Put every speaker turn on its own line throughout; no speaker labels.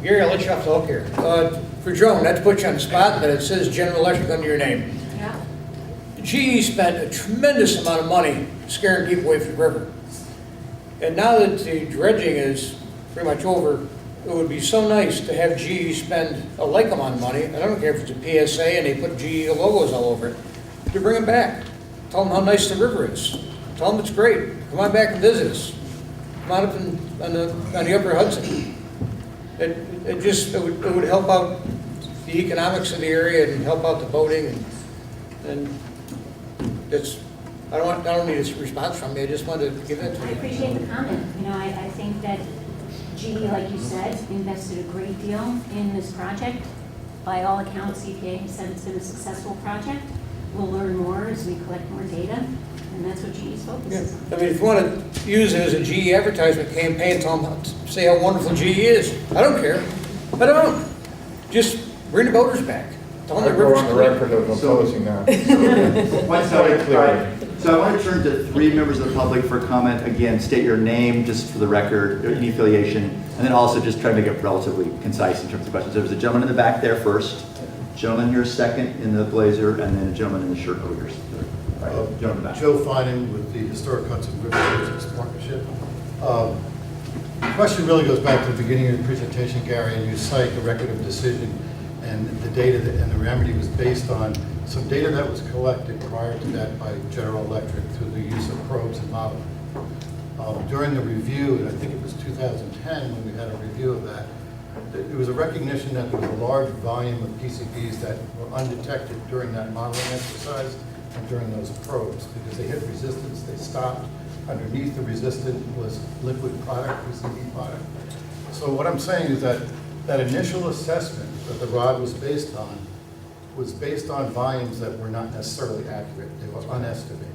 Gary, I'll let you off the hook here. For Joan, not to put you on the spot, but it says General Electric under your name.
Yeah.
GE spent a tremendous amount of money scaring people away from the river. And now that the dredging is pretty much over, it would be so nice to have GE spend a like amount of money, and I don't care if it's a PSA and they put GE logos all over it, to bring it back. Tell them how nice the river is. Tell them it's great. Come on back and visit us. Come on up on the upper Hudson. It would help out the economics of the area and help out the boating, and it's, I don't need a response from you, I just wanted to give that to
I
you.
appreciate the comment. You know, I think that GE, like you said, invested a great deal in this project. By all accounts, EPA has said it's been a successful project. We'll learn more as we collect more data, and that's what GE's focus
Yeah.
is on.
I mean, if you want to use it as a GE advertisement campaign, tell them, say how wonderful GE is. I don't care. I don't. Just bring the boaters back. Tell them
I
the
go
river's
on the
clean.
record of opposing that.
So I want to turn to 3 members of the public for comment. Again, state your name just for the record, any affiliation, and then also just try to make it relatively concise in terms of questions. There was a gentleman in the back there first, gentleman here second in the blazer, and then a gentleman in the shirt over here. All right, gentleman in the back.
Joe Finan with the Historic Hudson River Business Partnership. The question really goes back to the beginning of your presentation, Gary, and you cite the record of decision and the data and the remedy was based on some data that was collected prior to that by General Electric through the use of probes and modeling. During the review, and I think it was 2010 when we had a review of that, it was a recognition that there was a large volume of PCBs that were undetected during that modeling exercise and during those probes because they hit resistance, they stopped. Underneath the resistance was liquid product, PCB product. So what I'm saying is that that initial assessment that the ROD was based on volumes that were not necessarily accurate. They were unestimated.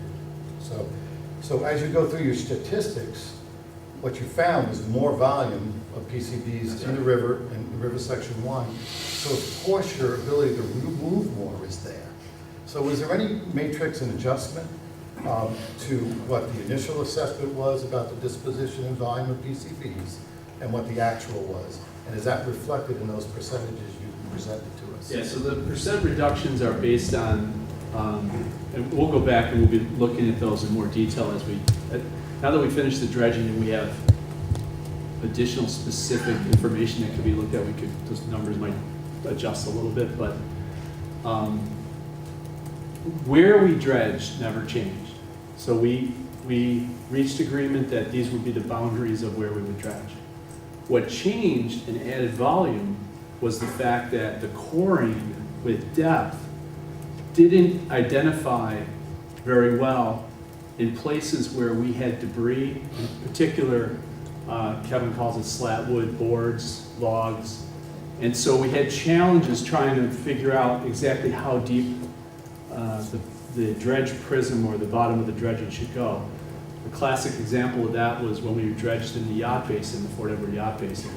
So as you go through your statistics, what you found was more volume of PCBs in the river, in River Section 1. So of course your ability to remove more is there. So was there any matrix and adjustment to what the initial assessment was about the disposition and volume of PCBs and what the actual was? And is that reflected in those percentages you presented to us?
Yeah, so the percent reductions are based on, and we'll go back and we'll be looking at those in more detail as we, now that we finish the dredging and we have additional specific information that could be looked at, we could, those numbers might adjust a little bit, but where we dredged never changed. So we reached agreement that these would be the boundaries of where we would dredge. What changed and added volume was the fact that the coring with depth didn't identify very well in places where we had debris, in particular, Kevin calls it slat wood, boards, logs. And so we had challenges trying to figure out exactly how deep the dredge prism or the bottom of the dredging should go. The classic example of that was when we dredged in the yacht basin, the Fort Edward yacht basin.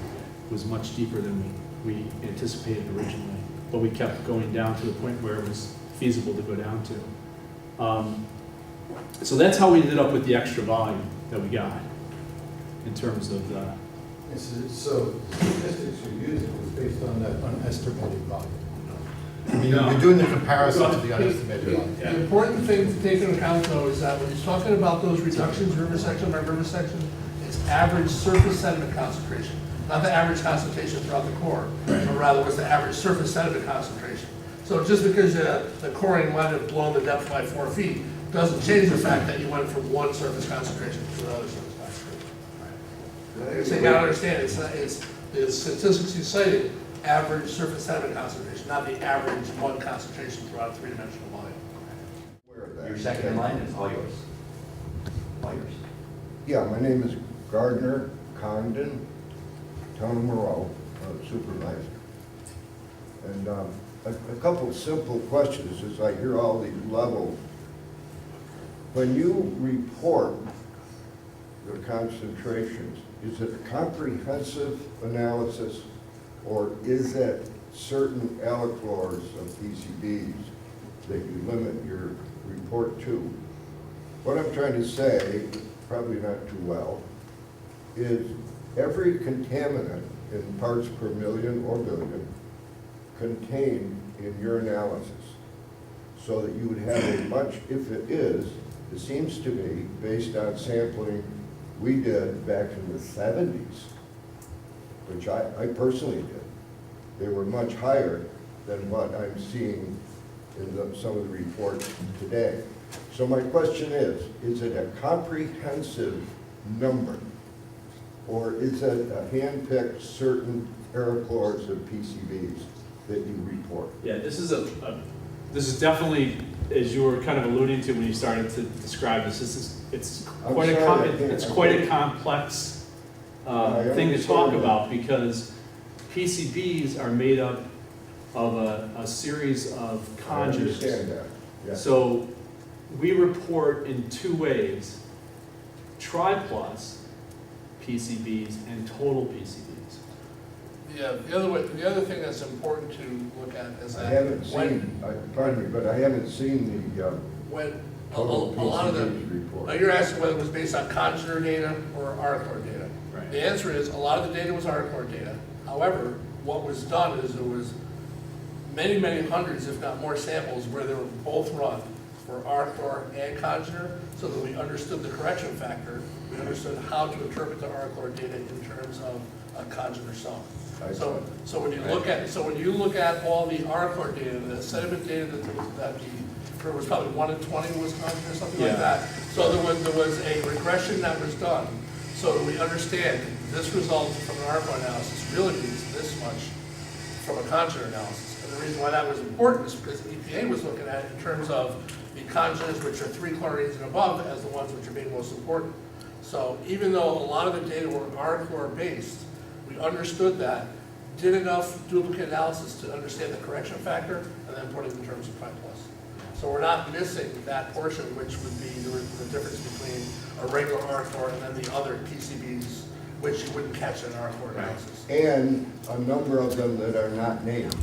It was much deeper than we anticipated originally, but we kept going down to the point where it was feasible to go down to. So that's how we ended up with the extra volume that we got in terms of the.
So the statistics you're using was based on that unestimated volume. I mean, you're doing the comparison to the unestimated volume.
The important thing to take into account, though, is that when he's talking about those reductions, river section by river section, it's average surface sediment concentration, not the average concentration throughout the core, but rather what's the average surface sediment concentration. So just because the coring might have blown the depth by 4 feet, doesn't change the fact that you went from one surface concentration to another surface concentration. So you gotta understand, it's the statistics you cited, average surface sediment concentration, not the average one concentration throughout a 3-dimensional volume.
Your second in line is all yours. All yours.
Yeah, my name is Gardner Condon, Town of Moreau, supervisor. And a couple of simple questions as I hear all these levels. When you report the concentrations, is it a comprehensive analysis or is it certain allochloors of PCBs that you limit your report to? What I'm trying to say, probably not too well, is every contaminant in parts per million or billion contained in your analysis? So that you would have a much, if it is, it seems to me, based on sampling we did back in the 70s, which I personally did, they were much higher than what I'm seeing in some of the reports today. So my question is it a comprehensive number? Or is it a hand-picked certain aerochlors and PCBs that you report?
Yeah, this is definitely, as you were kind of alluding to when you started to describe this, it's
I'm
quite
sorry,
it's quite a complex thing to talk
understand
about, because PCBs are made up of a series of
I
conjugates.
understand that, yeah.
So we report in two ways: tri-plus PCBs and total PCBs.
Yeah, the other thing that's important to look at is
I
that
haven't
when,
seen, pardon me, but I haven't seen the
when a
total
lot of the,
PCBs report.
now you're asking whether it was based on conjure data or RCOR data.
Right.
The answer is, a lot of the data was RCOR data. However, what was done is there was many, many hundreds, if not more samples, where they were both run for RCOR and conjure, so that we understood the correction factor. We understood how to interpret the RCOR data in terms of a conjure sum. So when you look at all the RCOR data, the sediment data there was probably 1 in 20 was conjure or something like
Yeah.
that. So there was a regression that was done, so that we understand this result from an RCOR analysis really means this much from a conjure analysis. And the reason why that was important is because EPA was looking at it in terms of the conjures, which are 3 chlorines and above, as the ones which are being most important. So even though a lot of the data were RCOR based, we understood that, did enough duplicate analysis to understand the correction factor, and then put it in terms of tri plus. So we're not missing that portion, which would be the difference between a regular RCOR and then the other PCBs, which you wouldn't catch in RCOR analysis.
And a number of them that are not named,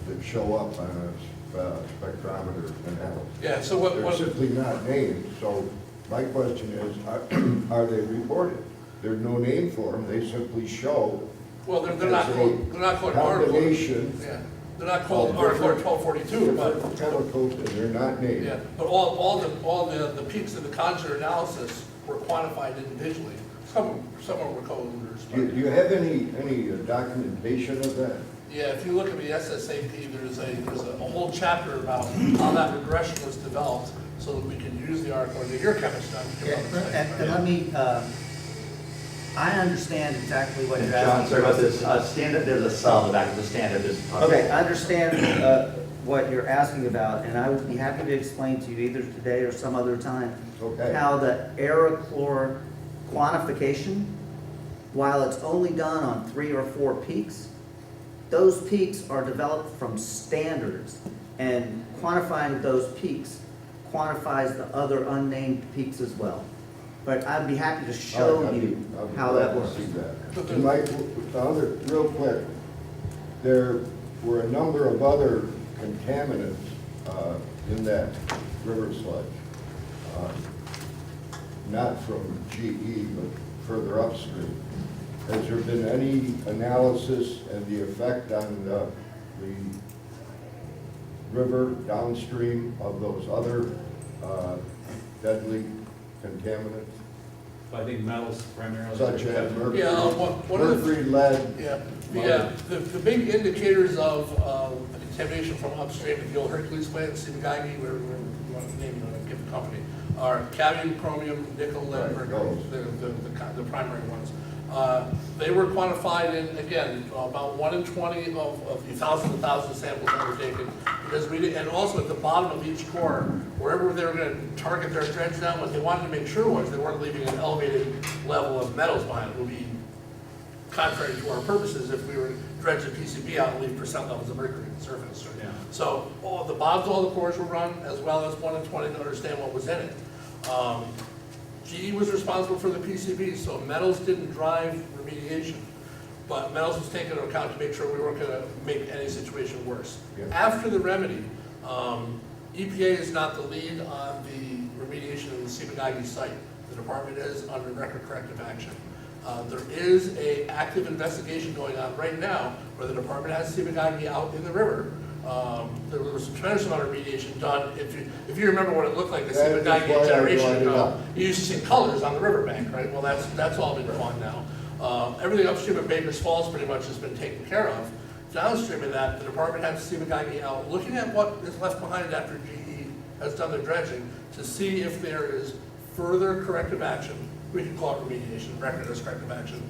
that show up on a spectrometer analysis.
Yeah, so
They're simply not named, so my question is, are they reported? There's no name for them, they simply show.
well, they're not called RCOR.
Combination.
Yeah, they're not called RCOR 1242, but.
Different chemicals, and they're not named.
Yeah, but all the peaks of the conjure analysis were quantified individually. Some were co-owners.
Do you have any documentation of that?
Yeah, if you look at the SSAP, there's a whole chapter about how that regression was developed so that we can use the RCOR. You're a chemist, I'm
Yeah, and let me, I understand exactly what you're
John,
asking.
sorry about this. Standard, there's a cell in the back of the standard.
Okay, I understand what you're asking about, and I would be happy to explain to you either today or some other time
Okay.
how the aerochlor quantification, while it's only done on 3 or 4 peaks, those peaks are developed from standards, and quantifying those peaks quantifies the other unnamed peaks as well. But I'd be happy to show you how that works.
And Mike, real quick, there were a number of other contaminants in that river sludge. Not from GE, but further upstream. Has there been any analysis and the effect on the river downstream of those other deadly contaminants?
I think metals primarily.
Such as mercury,
Yeah, one of the-
mercury, lead.
Yeah, the big indicators of the contamination from upstream at the old Hercules plant, Sibagagi, whatever you want to name it, give the company, are cadmium, chromium, nickel, lead,
Right,
mercury,
those.
the primary ones. They were quantified in, again, about 1 in 20 of the thousands and thousands of samples that were taken. Because we did, and also at the bottom of each core, wherever they were going to target their dredge down, what they wanted to make sure was they weren't leaving an elevated level of metals behind. It would be contrary to our purposes if we were to dredge a PCB out and leave percent levels of mercury on the surface.
Yeah.
So all the bottoms, all the cores were run, as well as 1 in 20 to understand what was in it. GE was responsible for the PCBs, so metals didn't drive remediation, but metals was taken into account to make sure we weren't going to make any situation worse.
Yeah.
After the remedy, EPA is not the lead on the remediation of the Sibagagi site. The department is under record corrective action. There is a active investigation going on right now where the department has Sibagagi out in the river. There was a tremendous amount of remediation done. If you remember what it looked like, the
That is why
Sibagagi
I
generation
brought it
ago,
up.
you used to see colors on the riverbank, right? Well, that's all been gone now. Everything upstream of Bakers Falls pretty much has been taken care of. Downstream of that, the department has Sibagagi out looking at what is left behind after GE has done their dredging to see if there is further corrective action. We can call it remediation, record as corrective action,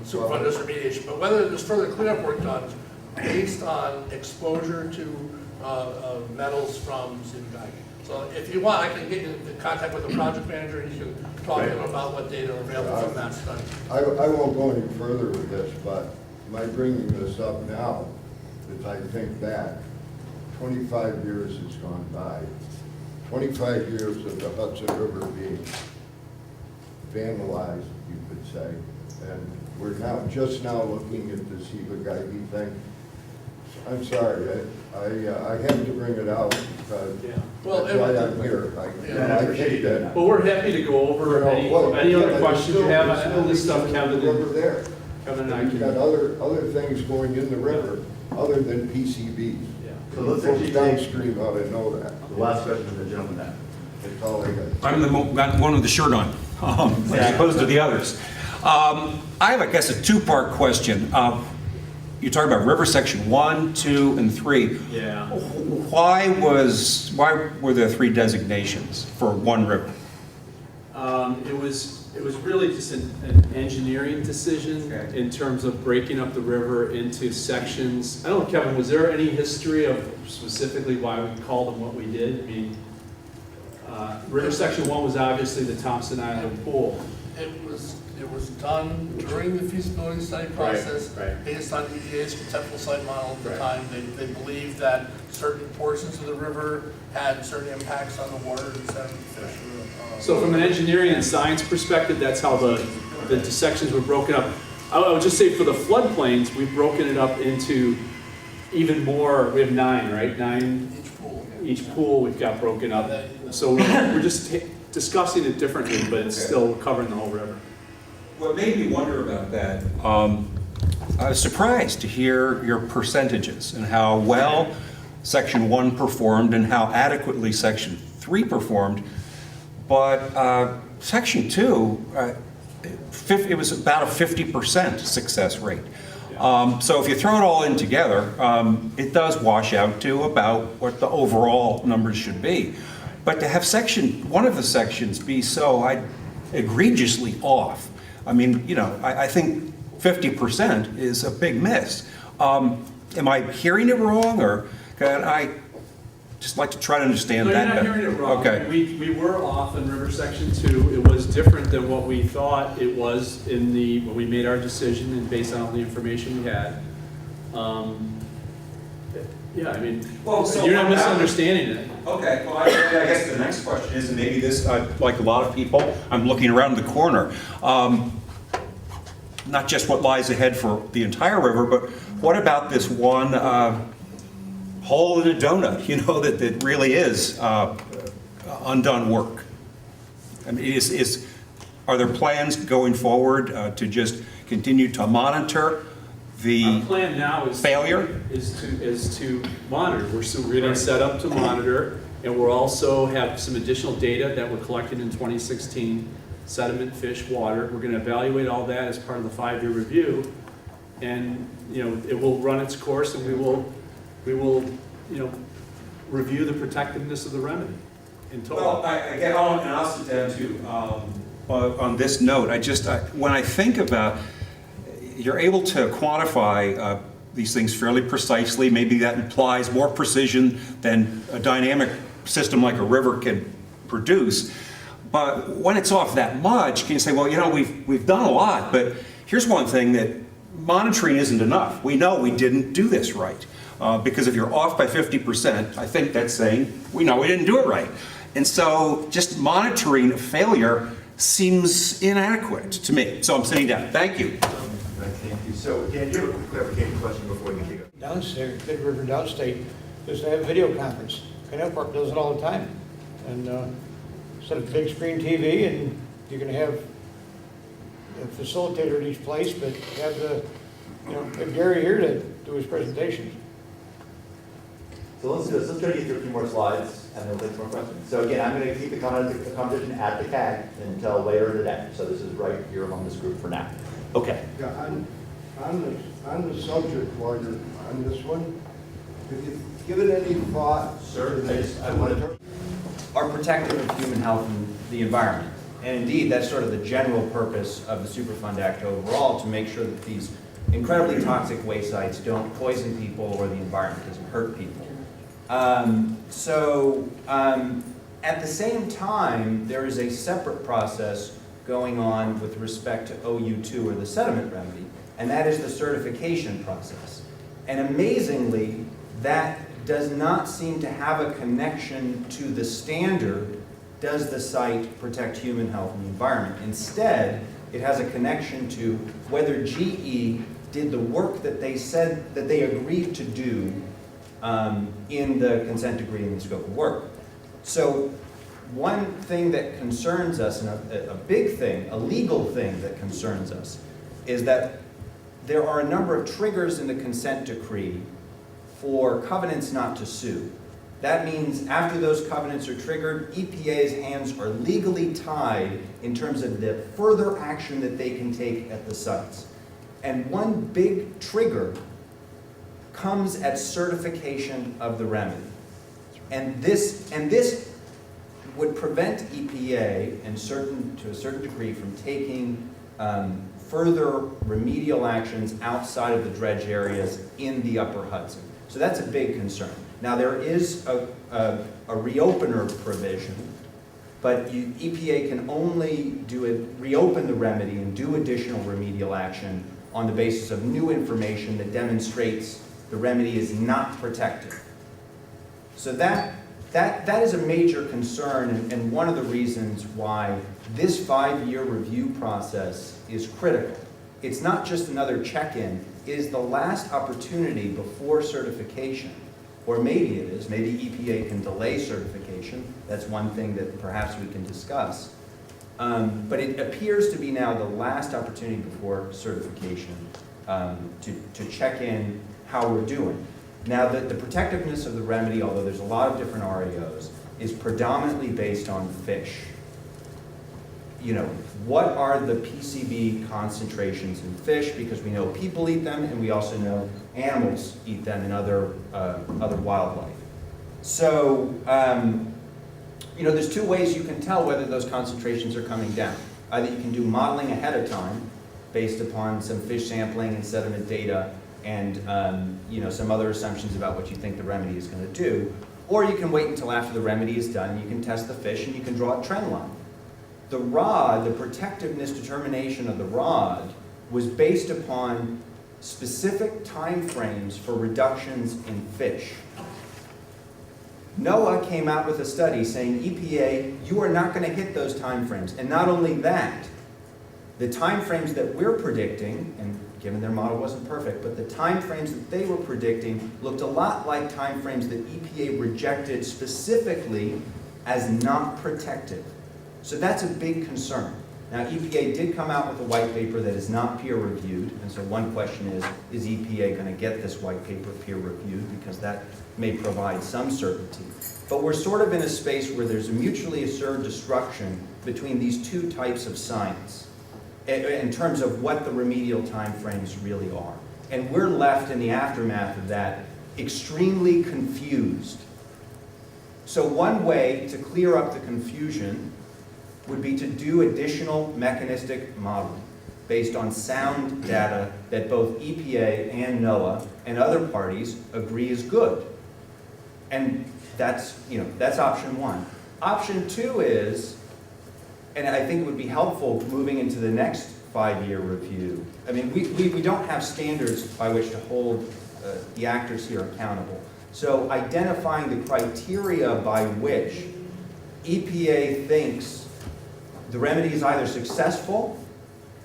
superfund as remediation, but whether there's further cleanup work done based on exposure to metals from Sibagagi. So if you want, I can get you in contact with the project manager and you can talk to him about what data are available from that study.
I won't go any further with this, but my bringing this up now is I think back, 25 years has gone by. 25 years of the Hudson River being vandalized, you could say. And we're just now looking at the Sibagagi thing. I'm sorry, I have to bring it out because
Well,
that's why I'm here. I hate that.
Well, we're happy to go over any other questions you have on this stuff, Kevin.
River there.
Kevin and I
You've got
can.
other things going in the river other than PCBs.
Yeah.
So let's
Folks
actually take
downstream ought to know that.
the last question from the gentleman there.
That's all I got.
I'm got one with the shirt on, as opposed to the others. I have, I guess, a two-part question. You talk about river section 1, 2, and 3.
Yeah.
Why were there 3 designations for one river?
It was really just an engineering decision
Okay.
in terms of breaking up the river into sections. I don't know, Kevin, was there any history of specifically why we called them what we did? I mean, river section 1 was obviously the Thompson Island pool.
It was done during the feasibility study process,
right.
based on EPA's conceptual site model at the
Right.
time. They believed that certain portions of the river had certain impacts on the water and sediment fish.
So from an engineering and science perspective, that's how the sections were broken up. I would just say for the floodplains, we've broken it up into even more, we have 9, right? 9,
Each pool.
each pool we've got broken up. So we're just discussing it differently, but it's still covering the whole river.
What made me wonder about that, I was surprised to hear your percentages and how well section 1 performed and how adequately section 3 performed. But section 2, it was about a 50% success rate. So if you throw it all in together, it does wash out to about what the overall numbers should be. But to have one of the sections be so egregiously off, I mean, I think 50% is a big miss. Am I hearing it wrong, or can I just like to try to understand
No,
that
you're not
better?
hearing it wrong.
Okay.
We were off in river section 2. It was different than what we thought it was when we made our decision and based on all the information we had. Yeah, I mean,
Well, so
you're not
what about-
misunderstanding it.
Okay, well, I guess the next question is, and maybe this, like a lot of people, I'm looking around the corner. Not just what lies ahead for the entire river, but what about this one hole in a donut, that really is undone work? I mean, are there plans going forward to just continue to monitor the
Our plan now is
failure?
is to monitor. We're getting set up to monitor, and we're also have some additional data that were collected in 2016, sediment, fish, water. We're going to evaluate all that as part of the 5-year review, and it will run its course, and we will review the protectiveness of the remedy in total.
Well, and I'll sit down too. On this note, when I think about, you're able to quantify these things fairly precisely. Maybe that implies more precision than a dynamic system like a river can produce. But when it's off that much, can you say, well, we've done a lot, but here's one thing, that monitoring isn't enough. We know we didn't do this right. Because if you're off by 50%, I think that's saying we know we didn't do it right. And so just monitoring a failure seems inadequate to me. So I'm sitting down. Thank you.
Thank you. So, Dan, you have a quick clarification question before we can kick it.
Downstate, Big River Downstate, just have video conference. Canal Park does it all the time. And set up a big screen TV, and you can have facilitator at each place, but have have Gary here to do his presentation.
So let's do this. Let's try to get through a few more slides, and then we'll take some more questions. So again, I'm going to keep the competition at the CAG until later in the day. So this is right here among this group for now. Okay.
Yeah, on the subject, while you're on this one, have you given any thought?
Sir, I wanted to... are protective of human health and the environment. And indeed, that's sort of the general purpose of the Superfund Act overall, to make sure that these incredibly toxic waste sites don't poison people or the environment doesn't hurt people. At the same time, there is a separate process going on with respect to OU2, or the sediment remedy, and that is the certification process. And amazingly, that does not seem to have a connection to the standard, does the site protect human health and the environment? Instead, it has a connection to whether GE did the work that they said that they agreed to do in the consent decree and the scope of work. So one thing that concerns us, and a big thing, a legal thing that concerns us, is that there are a number of triggers in the consent decree for covenants not to sue. That means after those covenants are triggered, EPA's hands are legally tied in terms of the further action that they can take at the sites. And one big trigger comes at certification of the remedy. And this would prevent EPA, to a certain degree, from taking further remedial actions outside of the dredge areas in the upper Hudson. So that's a big concern. Now, there is a reopener provision, but EPA can only reopen the remedy and do additional remedial action on the basis of new information that demonstrates the remedy is not protected. So that is a major concern, and one of the reasons why this 5-year review process is critical. It's not just another check-in, it is the last opportunity before certification. Or maybe it is, maybe EPA can delay certification. That's one thing that perhaps we can discuss. But it appears to be now the last opportunity before certification to check in how we're doing. Now, the protectiveness of the remedy, although there's a lot of different REOs, is predominantly based on fish. What are the PCB concentrations in fish? Because we know people eat them, and we also know animals eat them and other wildlife. So, there's two ways you can tell whether those concentrations are coming down. Either you can do modeling ahead of time, based upon some fish sampling and sediment data, and some other assumptions about what you think the remedy is going to do, or you can wait until after the remedy is done. You can test the fish and you can draw a trend line. The rod, the protectiveness determination of the rod, was based upon specific time frames for reductions in fish. NOAA came out with a study saying, EPA, you are not going to hit those time frames. And not only that, the time frames that we're predicting, and given their model wasn't perfect, but the time frames that they were predicting looked a lot like time frames that EPA rejected specifically as not protective. So that's a big concern. Now, EPA did come out with a white paper that is not peer-reviewed, and so one question is EPA going to get this white paper peer-reviewed? Because that may provide some certainty. But we're sort of in a space where there's a mutually assured destruction between these two types of science in terms of what the remedial timeframes really are. And we're left in the aftermath of that extremely confused. So one way to clear up the confusion would be to do additional mechanistic modeling based on sound data that both EPA and NOAA and other parties agree is good. And that's option one. Option two is, and I think it would be helpful moving into the next 5-year review. I mean, we don't have standards by which to hold the actors here accountable. So identifying the criteria by which EPA thinks the remedy is either successful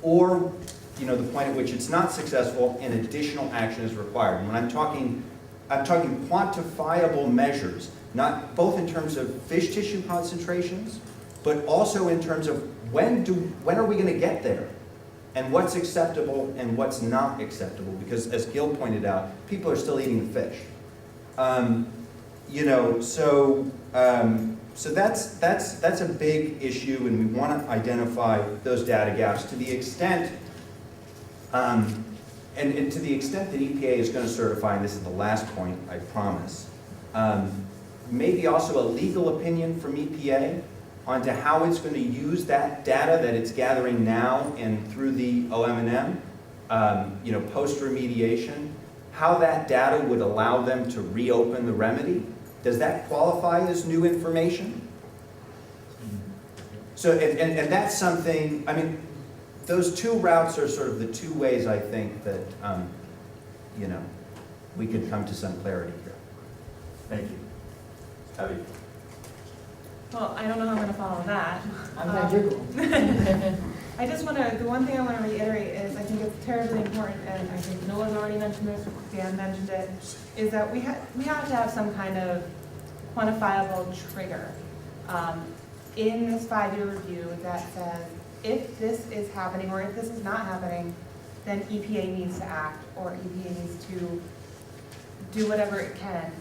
or, the point at which it's not successful and additional action is required. And when I'm talking quantifiable measures, not both in terms of fish tissue concentrations, but also in terms of when are we going to get there?
and what's acceptable and what's not acceptable, because as Gil pointed out, people are still eating the fish. You know, so that's a big issue, and we want to identify those data gaps to the extent, and to the extent that EPA is going to certify, and this is the last point, I promise, maybe also a legal opinion from EPA onto how it's going to use that data that it's gathering now and through the OM&M, you know, post-remediation, how that data would allow them to reopen the remedy. Does that qualify as new information? So, and that's something, I mean, those two routes are sort of the two ways I think that, you know, we could come to some clarity here.
Thank you. Abby?
Well, I don't know how I'm going to follow that.
I'm glad you're going.
I just want to, the one thing I want to reiterate is I think it's terribly important, and I think Noah's already mentioned this, Dan mentioned it, is that we have to have some kind of quantifiable trigger in this 5-year review that says if this is happening or if this is not happening, then EPA needs to act, or EPA needs to do whatever it can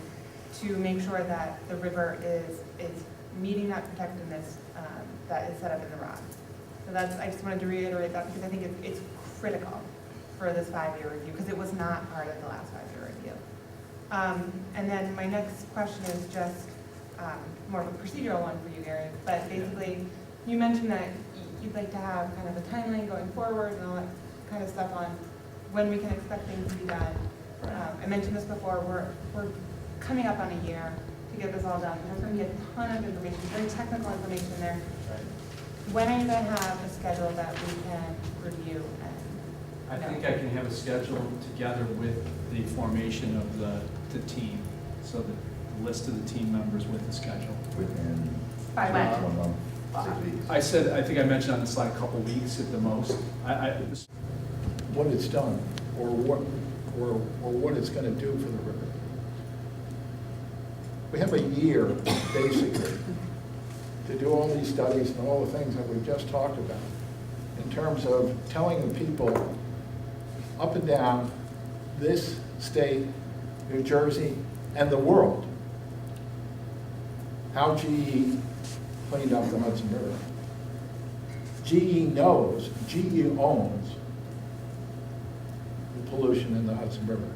to make sure that the river is meeting that protectiveness that is set up in the ROD. So that's, I just wanted to reiterate that because I think it's critical for this 5-year review because it was not part of the last 5-year review. And then my next question is just more of a procedural one for you, Gary. But basically, you mentioned that you'd like to have kind of a timeline going forward and all that kind of stuff on when we can expect things to be done. I mentioned this before. We're coming up on a year to get this all done. There's going to be a ton of information, very technical information there. When are you going to have a schedule that we can review?
I think I can have a schedule together with the formation of the team, so that the list of the team members with the schedule.
Within
By when?
month, 6 weeks.
I said, I think I mentioned on the slide a couple weeks at the most.
What it's done, or what it's going to do for the river. We have a year, basically, to do all these studies and all the things that we've just talked about in terms of telling the people up and down this state, New Jersey, and the world how GE cleaned up the Hudson River. GE knows, GE owns the pollution in the Hudson River.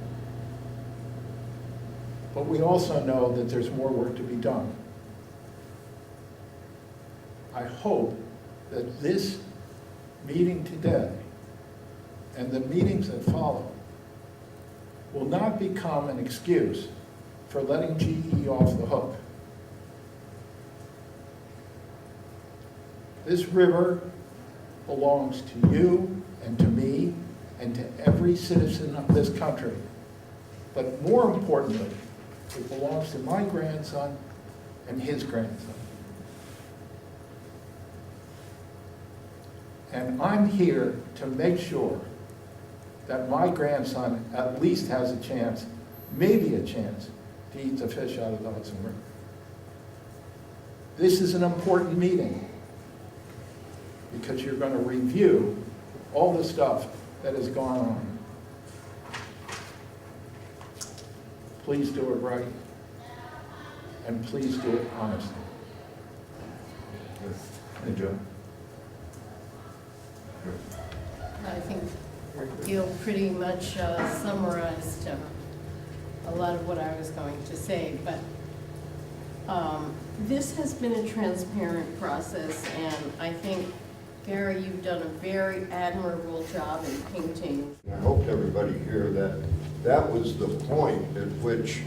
But we also know that there's more work to be done. I hope that this meeting today and the meetings that follow will not become an excuse for letting GE off the hook. This river belongs to you and to me and to every citizen of this country. But more importantly, it belongs to my grandson and his grandson. And I'm here to make sure that my grandson at least has a chance, maybe a chance, to eat the fish out of the Hudson River. This is an important meeting because you're going to review all the stuff that has gone on. Please do it right, and please do it honestly.
Hey, Joe?
I think Gil pretty much summarized a lot of what I was going to say, but this has been a transparent process, and I think, Gary, you've done a very admirable job in painting.
I hope everybody here that was the point at which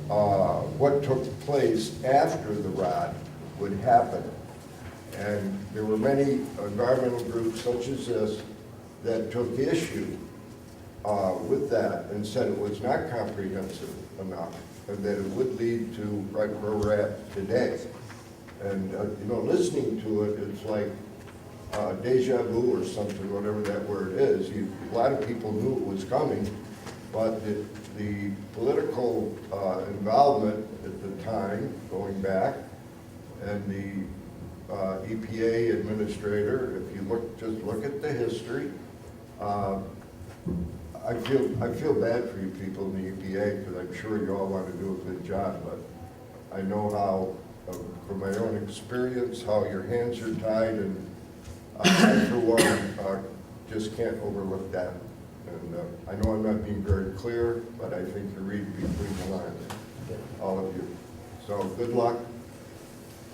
what took place after the ROD would happen. And there were many environmental groups such as this that took issue with that and said it was not comprehensive enough and that it would lead to right where we're at today. And you know, listening to it, it's like deja vu or something, whatever that word is. A lot of people knew it was coming, but the political involvement at the time, going back, and the EPA administrator, if you just look at the history, I feel bad for you people in the EPA, because I'm sure you all want to do a good job, but I know how, from my own experience, how your hands are tied, and I, for one, just can't overlook that. And I know I'm not being very clear, but I think you read between the lines, all of you. So good luck,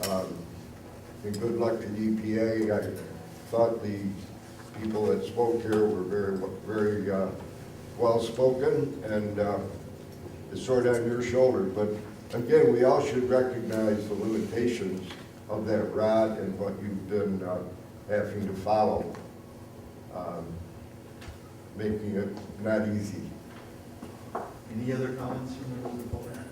and good luck to the EPA. I thought the people that spoke here were very well-spoken, and it's sort of on your shoulders. But again, we all should recognize the limitations of that rod and what you've been having to follow, making it not easy.
Any other comments from members of the board?